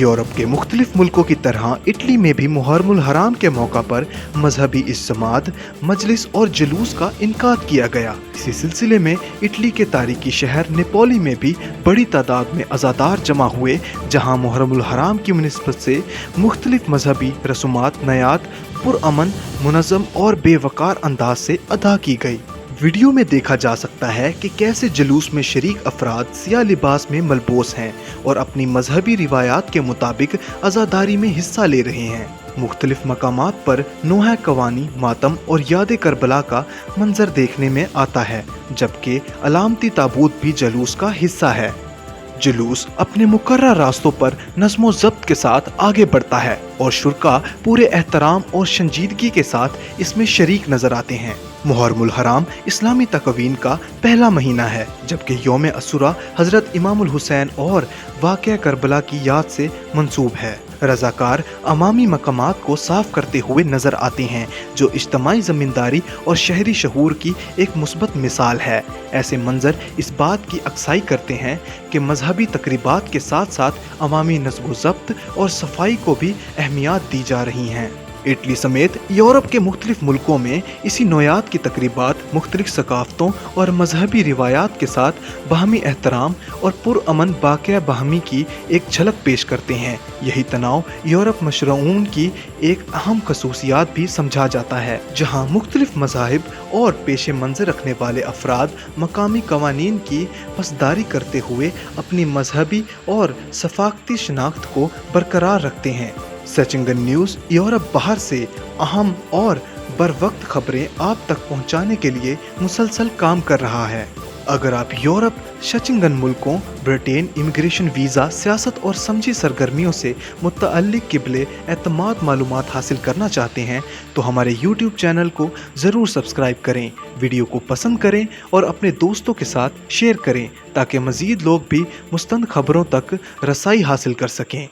Europe के मुख्तलिफ मुल्कों की तरह इटली में भी मुहर्रमुल हराम के मौका पर मजहबी इज्तिमात, मजलिस और जुलूस का इनकाद किया गया। इसी सिलसिले में इटली के तारीखी शहर नेपोली में भी बड़ी तादाद में अज़ादार जमा हुए, जहाँ मुहर्रमुल हराम की मुनासबत से मुख्तलिफ मजहबी रसूमात नयात पुरअमन, मुनज़्ज़म और बेवकार अंदाज से अदा की गई। वीडियो में देखा जा सकता है कि कैसे जुलूस में शरीक अफराद सियाह लिबास में मलबूस हैं और अपनी मजहबी रिवायात के मुताबिक अज़ादारी में हिस्सा ले रहे हैं। मुख्तलिफ मकामात पर नोहा कवानी, मातम और याद करबला का मंजर देखने में आता है, जबकि अलामती ताबूत भी जुलूस का हिस्सा है। जुलूस अपने मुकर्रर रास्तों पर नज़्मो ज़ब्त के साथ आगे बढ़ता है और शुरका पूरे एहतराम और संजीदगी के साथ इसमें शरीक नजर आते हैं। मुहर्रमुल हराम इस्लामी तकवीन का पहला महीना है, जबकि यौम अशूरा हजरत इमामुल हुसैन और वाक़या करबला की याद से मंसूब है। रज़ाकार अमामी मकामात को साफ करते हुए नजर आते हैं, जो इज्तिमाई ज़मींदारी और शहरी शहूर की एक मुस्बत मिसाल है। ऐसे मंजर इस बात की अक्साई करते हैं कि मजहबी तकरीबात के साथ साथ अवामी नज़्म ज़ब्त और सफाई को भी अहमियत दी जा रही हैं। इटली समेत यूरोप के मुख्तलिफ मुल्कों में इसी नौयात की तकरीबात मुख्तलिफ सकाफ़तों और मजहबी रिवायात के साथ बाहमी एहतराम और पुरअमन वाक़या बाहमी की एक झलक पेश करते हैं। यही तनाव यूरोप मशरून की एक अहम खसूसियात भी समझा जाता है, जहाँ मुख्तलिफ मज़ाहिब और पेशे मंज़र रखने वाले अफराद मकामी कवानीन की पसदारी करते हुए अपनी मजहबी और सफ़ाकती शनाख्त को बरकरार रखते हैं। सचिंगन न्यूज़ यूरोप बाहर से अहम और बरवक्त खबरें आप तक पहुंचाने के लिए मुसलसल काम कर रहा है। अगर आप यूरोप, सचिंगन मुल्कों, ब्रिटेन, इमिग्रेशन, वीज़ा, सियासत और समझी सरगर्मियों से मुतअल्लिक़ क़िबले एतमाद मालूमात हासिल करना चाहते हैं तो हमारे यूट्यूब चैनल को ज़रूर सब्सक्राइब करें, वीडियो को पसंद करें और अपने दोस्तों के साथ शेयर करें, ताकि मज़ीद लोग भी मुस्तंद खबरों तक रसाई हासिल कर सकें।